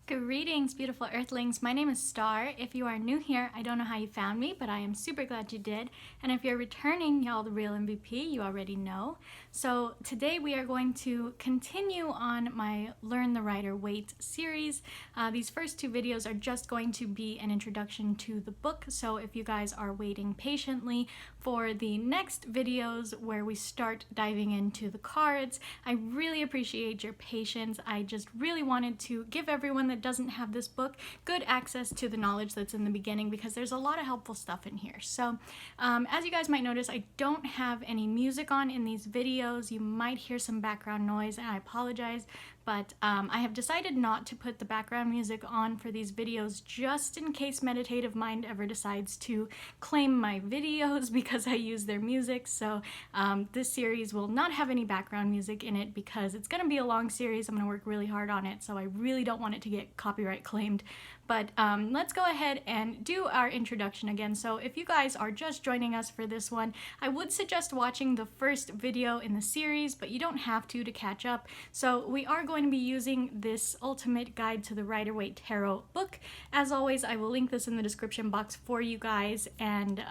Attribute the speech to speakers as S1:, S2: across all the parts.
S1: Greetings, beautiful earthlings. My name is Star. If you are new here, I don't know how you found me, but I am super glad you did. And if you're returning, y'all the real MVP, you already know. So today we are going to continue on my Learn the Rider Waite series. These first two videos are just going to be an introduction to the book. So if you guys are waiting patiently for the next videos where we start diving into the cards, I really appreciate your patience. I just really wanted to give everyone that doesn't have this book good access to the knowledge that's in the beginning, because there's a lot of helpful stuff in here. So as you guys might notice, I don't have any music on in these videos. You might hear some background noise, and I apologize, but I have decided not to put the background music on for these videos just in case Meditative Mind ever decides to claim my videos because I use their music. So this series will not have any background music in it because it's going to be a long series. I'm going to work really hard on it, so I really don't want it to get copyright claimed. But let's go ahead and do our introduction again. So if you guys are just joining us for this one, I would suggest watching the first video in the series, but you don't have to catch up. So we are going to be using this Ultimate Guide to the Rider Waite Tarot book. As always, I will link this in the description box for you guys, and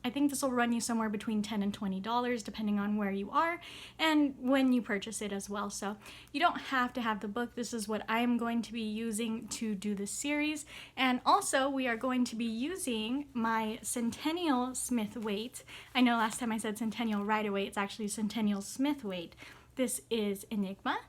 S1: I think this will run you somewhere between $10 and $20 depending on where you are and when you purchase it as well. So you don't have to have the book. This is what I am going to be using to do this series. And also we are going to be using my Centennial Smith Waite. I know last time I said Centennial Rider Waite, it's actually Centennial Smith Waite. This is Enigma.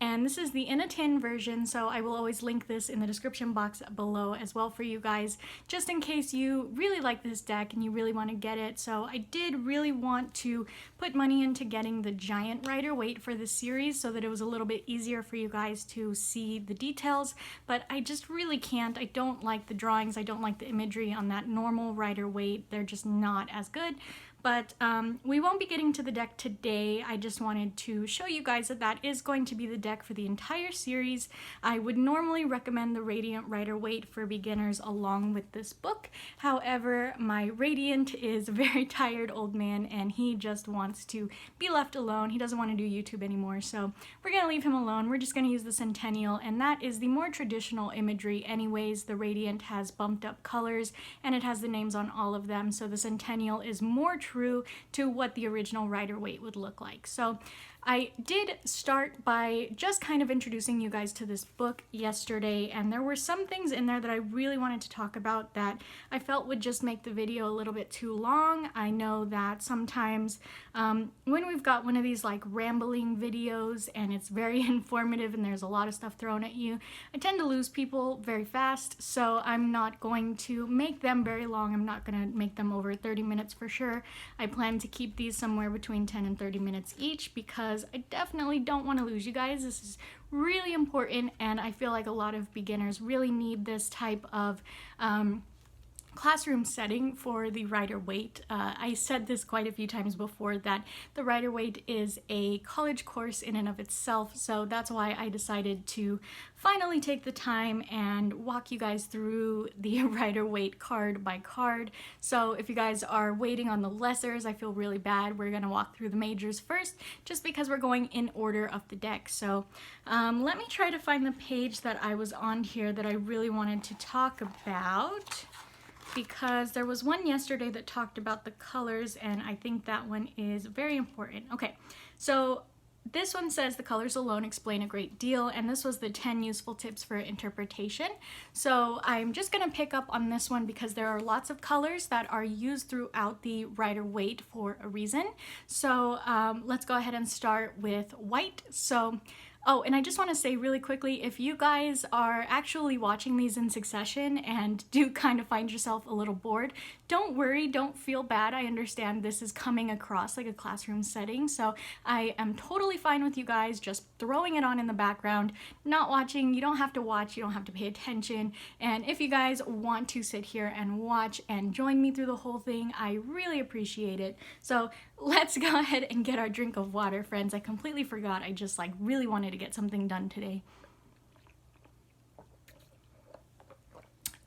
S1: And this is the in a tin version, so I will always link this in the description box below as well for you guys, just in case you really like this deck and you really want to get it. So I did really want to put money into getting the giant Rider Waite for this series so that it was a little bit easier for you guys to see the details, but I just really can't. I don't like the drawings, I don't like the imagery on that normal Rider Waite. They're just not as good. But we won't be getting to the deck today. I just wanted to show you guys that that is going to be the deck for the entire series. I would normally recommend the Radiant Rider Waite for beginners along with this book. However, my Radiant is a very tired old man and he just wants to be left alone. He doesn't want to do YouTube anymore, so we're going to leave him alone. We're just going to use the Centennial, and that is the more traditional imagery anyways. The Radiant has bumped up colors and it has the names on all of them, so the Centennial is more true to what the original Rider Waite would look like. So I did start by just kind of introducing you guys to this book yesterday, and there were some things in there that I really wanted to talk about that I felt would just make the video a little bit too long. I know that sometimes when we've got one of these like rambling videos and it's very informative and there's a lot of stuff thrown at you, I tend to lose people very fast, so I'm not going to make them very long. I'm not going to make them over 30 minutes for sure. I plan to keep these somewhere between 10 and 30 minutes each because I definitely don't want to lose you guys. This is really important, and I feel like a lot of beginners really need this type of classroom setting for the Rider Waite. I said this quite a few times before that the Rider Waite is a college course in and of itself, so that's why I decided to finally take the time and walk you guys through the Rider Waite card by card. So if you guys are waiting on the lessers, I feel really bad. We're gonna walk through the majors first just because we're going in order of the deck. So let me try to find the page that I was on here that I really wanted to talk about, because there was one yesterday that talked about the colors, and I think that one is very important. Okay, so this one says the colors alone explain a great deal, and this was the 10 useful tips for interpretation. So I'm just going to pick up on this one because there are lots of colors that are used throughout the Rider Waite for a reason. So let's go ahead and start with white. So oh, and I just want to say really quickly, if you guys are actually watching these in succession and do kind of find yourself a little bored, don't worry, don't feel bad. I understand this is coming across like a classroom setting, so I am totally fine with you guys just throwing it on in the background, not watching. You don't have to watch, you don't have to pay attention, and if you guys want to sit here and watch and join me through the whole thing, I really appreciate it. So let's go ahead and get our drink of water, friends. I completely forgot. I just like really wanted to get something done today.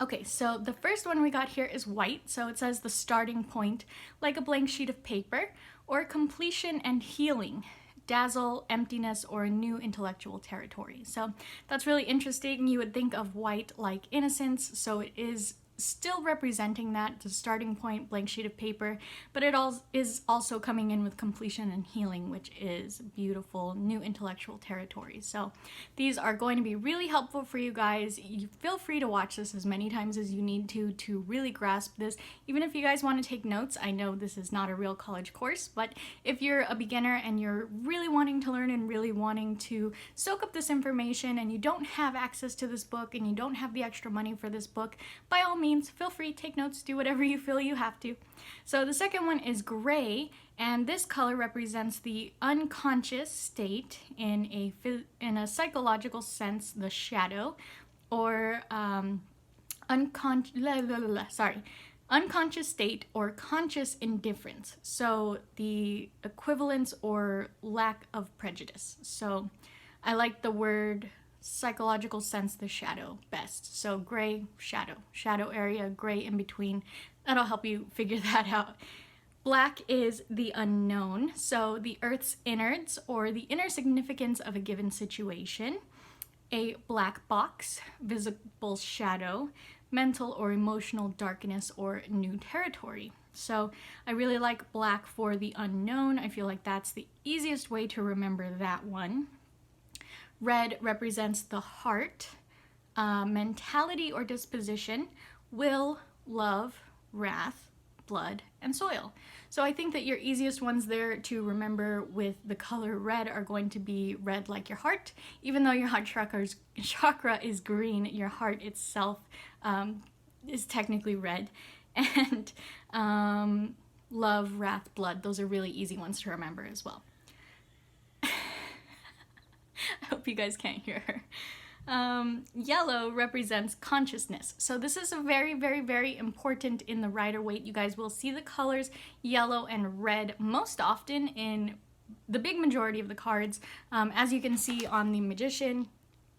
S1: Okay, so the first one we got here is white. So it says the starting point, like a blank sheet of paper, or completion and healing. dazzle, emptiness, or a new intellectual territory. So that's really interesting. You would think of white like innocence, so it is still representing that, the starting point, blank sheet of paper, but it all is also coming in with completion and healing, which is beautiful, new intellectual territory. So these are going to be really helpful for you guys. You feel free to watch this as many times as you need to really grasp this. Even if you guys want to take notes, I know this is not a real college course, but if you're a beginner and you're really wanting to learn and really wanting to soak up this information and you don't have access to this book and you don't have the extra money for this book, by all means, feel free, take notes, do whatever you feel you have to. So the second one is gray, and this color represents the unconscious state in a psychological sense, the shadow, or unconscious state or conscious indifference. So the equivalence or lack of prejudice. So I like the word psychological sense, the shadow, best. So gray, shadow area, gray in between. That'll help you figure that out. Black is the unknown, so the earth's innards or the inner significance of a given situation. A black box, visible shadow, mental or emotional darkness or new territory. So I really like black for the unknown. I feel like that's the easiest way to remember that one. Red represents the heart, mentality or disposition, will, love, wrath, blood, and soil. So I think that your easiest ones there to remember with the color red are going to be red like your heart. Even though your heart chakra is green, your heart itself is technically red. And love, wrath, blood, those are really easy ones to remember as well. I hope you guys can't hear her. Yellow represents consciousness. So this is a very, very, very important in the Rider Waite. You guys will see the colors yellow and red most often in the big majority of the cards. As you can see on the Magician,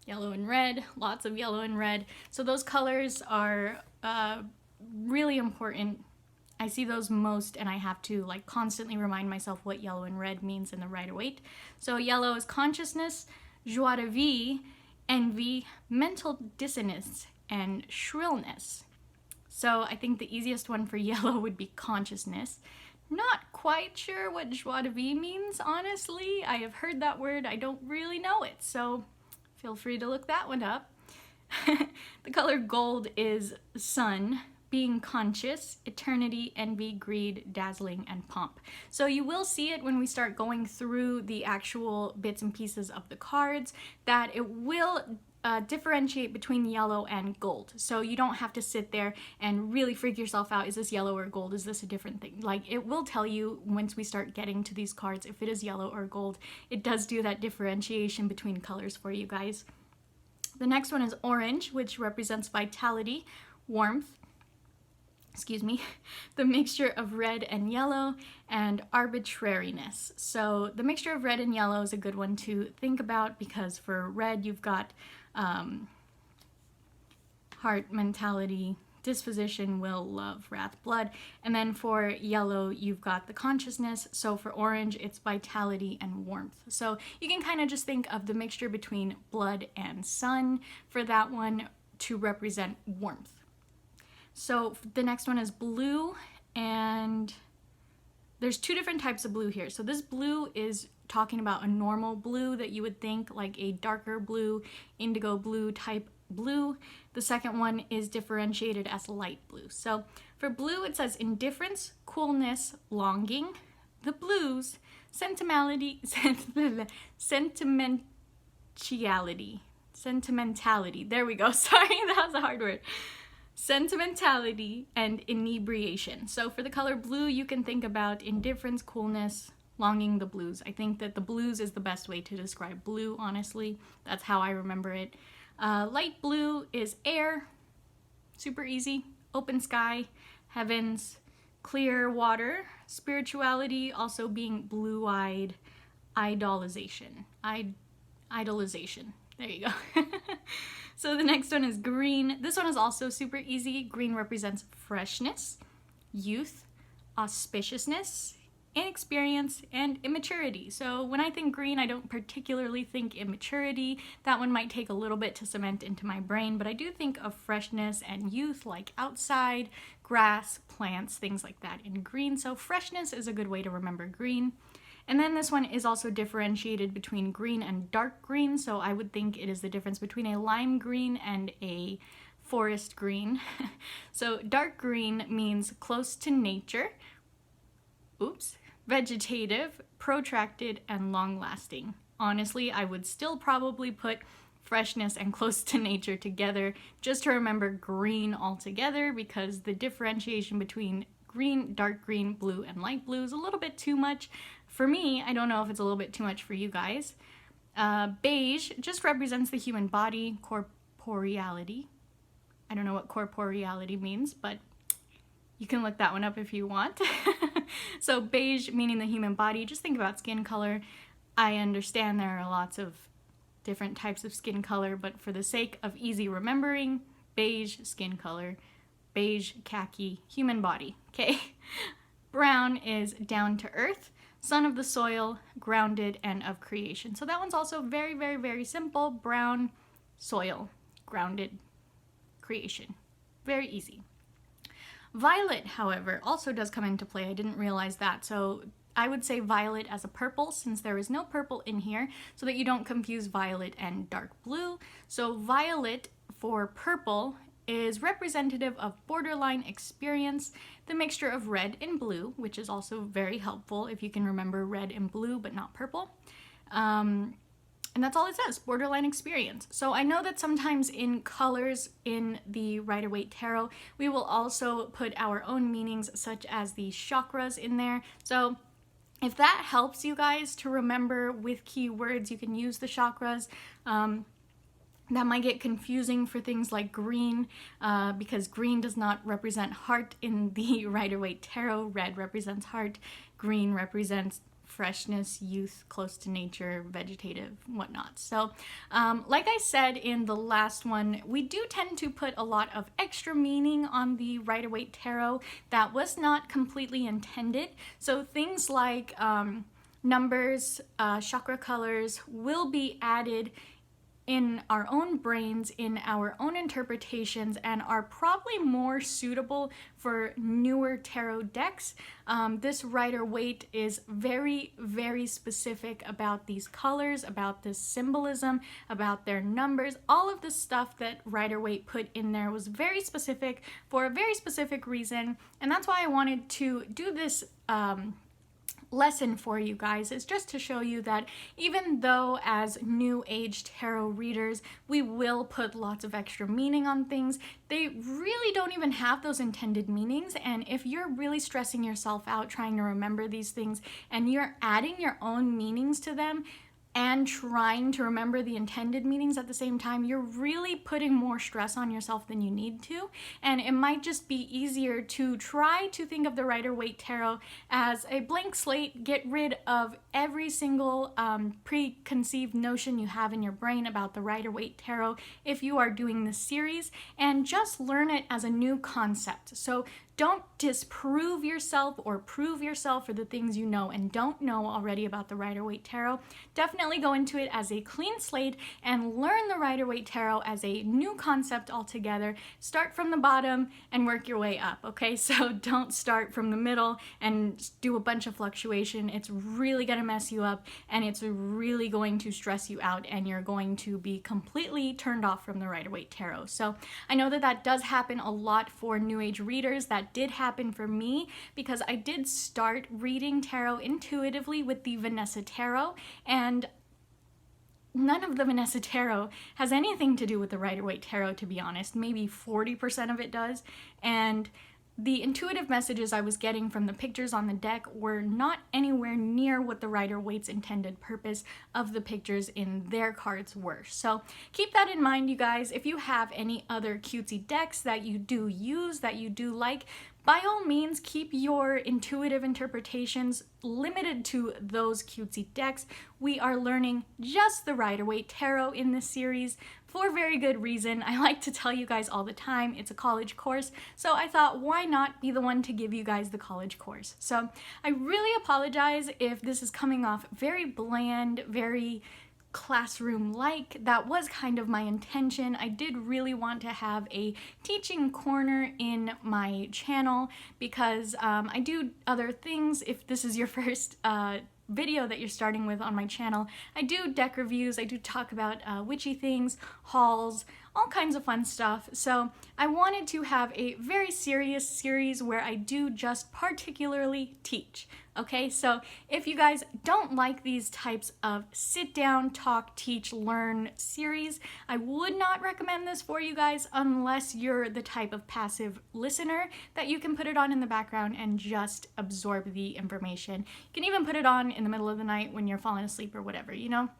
S1: yellow and red, lots of yellow and red. So those colors are really important. I see those most, and I have to like constantly remind myself what yellow and red means in the Rider Waite. So yellow is consciousness, joie de vivre, envy, mental dissonance, and shrillness. So I think the easiest one for yellow would be consciousness. Not quite sure what joie de vivre means, honestly. I have heard that word, I don't really know it, so feel free to look that one up. The color gold is sun, being conscious, eternity, envy, greed, dazzling, and pomp. So you will see it when we start going through the actual bits and pieces of the cards, that it will differentiate between yellow and gold. So you don't have to sit there and really freak yourself out. Is this yellow or gold? Is this a different thing? Like, it will tell you once we start getting to these cards if it is yellow or gold. It does do that differentiation between colors for you guys. The next one is orange, which represents vitality, warmth, the mixture of red and yellow, and arbitrariness. So the mixture of red and yellow is a good one to think about, because for red you've got heart, mentality, disposition, will, love, wrath, blood, and then for yellow you've got the consciousness. So for orange it's vitality and warmth. So you can kind of just think of the mixture between blood and sun for that one to represent warmth. So the next one is blue, and there's two different types of blue here. So this blue is talking about a normal blue that you would think like a darker blue, indigo blue type blue. The second one is differentiated as light blue. So for blue it says indifference, coolness, longing. The blues, sentimentality, there we go, sorry, that was a hard word. Sentimentality and inebriation. So for the color blue, you can think about indifference, coolness, longing, the blues. I think that the blues is the best way to describe blue, honestly. That's how I remember it. Light blue is air, super easy, open sky, heavens, clear water, spirituality, also being blue-eyed, idolization. There you go. So the next one is green. This one is also super easy. Green represents freshness, youth, auspiciousness, inexperience, and immaturity. So when I think green, I don't particularly think immaturity. That one might take a little bit to cement into my brain, but I do think of freshness and youth, like outside, grass, plants, things like that in green. So freshness is a good way to remember green. And then this one is also differentiated between green and dark green. So I would think it is the difference between a lime green and a forest green. So dark green means close to nature, vegetative, protracted, and long-lasting. Honestly, I would still probably put freshness and close to nature together just to remember green altogether, because the differentiation between green, dark green, blue, and light blue is a little bit too much for me. I don't know if it's a little bit too much for you guys. Beige just represents the human body, corporeality. I don't know what corporeality means, but you can look that one up if you want. So beige meaning the human body, just think about skin color. I understand there are lots of different types of skin color, but for the sake of easy remembering, beige, skin color, beige, khaki, human body, okay? Brown is down to earth, son of the soil, grounded, and of creation. So that one's also very, very, very simple. Brown, soil, grounded, creation. Very easy. Violet, however, also does come into play. I didn't realize that. So I would say violet as a purple, since there is no purple in here, so that you don't confuse violet and dark blue. So violet for purple is representative of borderline experience, the mixture of red and blue, which is also very helpful if you can remember red and blue but not purple. And that's all it says, borderline experience. So I know that sometimes in colors in the Rider Waite Tarot, we will also put our own meanings, such as the chakras in there. So if that helps you guys to remember with keywords, you can use the chakras. That might get confusing for things like green, because green does not represent heart in the Rider Waite Tarot. Red represents heart, green represents freshness, youth, close to nature, vegetative, whatnot. So like I said in the last one, we do tend to put a lot of extra meaning on the Rider Waite Tarot that was not completely intended. So things like numbers, chakra colors will be added in our own brains, in our own interpretations, and are probably more suitable for newer tarot decks. This Rider Waite is very, very specific about these colors, about this symbolism, about their numbers. All of the stuff that Rider Waite put in there was very specific for a very specific reason, and that's why I wanted to do this lesson for you guys, is just to show you that even though as new age tarot readers we will put lots of extra meaning on things, they really don't even have those intended meanings. And if you're really stressing yourself out trying to remember these things and you're adding your own meanings to them and trying to remember the intended meanings at the same time, you're really putting more stress on yourself than you need to. And it might just be easier to try to think of the Rider Waite Tarot as a blank slate. Get rid of every single preconceived notion you have in your brain about the Rider Waite Tarot if you are doing this series, and just learn it as a new concept. So don't disprove yourself or prove yourself for the things you know and don't know already about the Rider Waite Tarot. Definitely go into it as a clean slate and learn the Rider Waite Tarot as a new concept altogether. Start from the bottom and work your way up, okay? So don't start from the middle and do a bunch of fluctuation. It's really gonna mess you up, and it's really going to stress you out, and you're going to be completely turned off from the Rider Waite Tarot. So I know that that does happen a lot for New Age readers. That did happen for me because I did start reading tarot intuitively with the Vanessa Tarot, and none of the Vanessa Tarot has anything to do with the Rider Waite Tarot, to be honest. Maybe 40% of it does. And the intuitive messages I was getting from the pictures on the deck were not anywhere near what the Rider Waite's intended purpose of the pictures in their cards were. So keep that in mind, you guys. If you have any other cutesy decks that you do use, that you do like, by all means, keep your intuitive interpretations limited to those cutesy decks. We are learning just the Rider Waite Tarot in this series, for very good reason. I like to tell you guys all the time, it's a college course, so I thought, why not be the one to give you guys the college course? So I really apologize if this is coming off very bland, very classroom-like. That was kind of my intention. I did really want to have a teaching corner in my channel because I do other things. If this is your first video that you're starting with on my channel, I do deck reviews, I do talk about witchy things, hauls, all kinds of fun stuff. So I wanted to have a very serious series where I do just particularly teach. Okay, so if you guys don't like these types of sit down, talk, teach, learn series, I would not recommend this for you guys unless you're the type of passive listener that you can put it on in the background and just absorb the information. You can even put it on in the middle of the night when you're falling asleep or whatever, you know?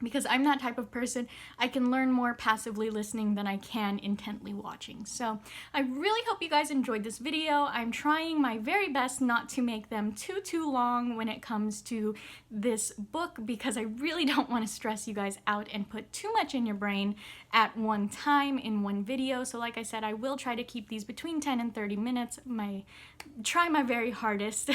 S1: Because I'm that type of person. I can learn more passively listening than I can intently watching. So I really hope you guys enjoyed this video. I'm trying my very best not to make them too long when it comes to this book because I really don't want to stress you guys out and put too much in your brain at one time in one video. So like I said, I will try to keep these between 10 and 30 minutes. Try my very hardest.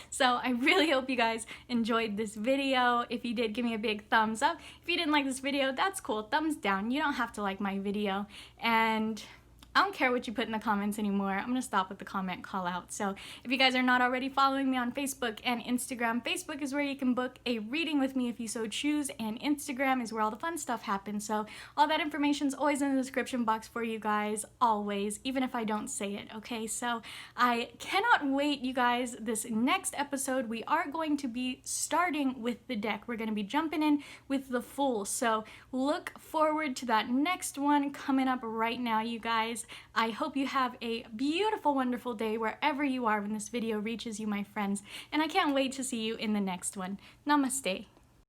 S1: So I really hope you guys enjoyed this video. If you did, give me a big thumbs up. If you didn't like this video, that's cool. Thumbs down. You don't have to like my video. And I don't care what you put in the comments anymore. I'm gonna stop with the comment call out. So if you guys are not already following me on Facebook and Instagram, Facebook is where you can book a reading with me if you so choose, and Instagram is where all the fun stuff happens. So all that information is always in the description box for you guys, always, even if I don't say it, okay? So I cannot wait, you guys. This next episode, we are going to be starting with the deck. We're gonna be jumping in with the Fool. So look forward to that next one coming up right now, you guys. I hope you have a beautiful, wonderful day wherever you are when this video reaches you, my friends, and I can't wait to see you in the next one. Namaste.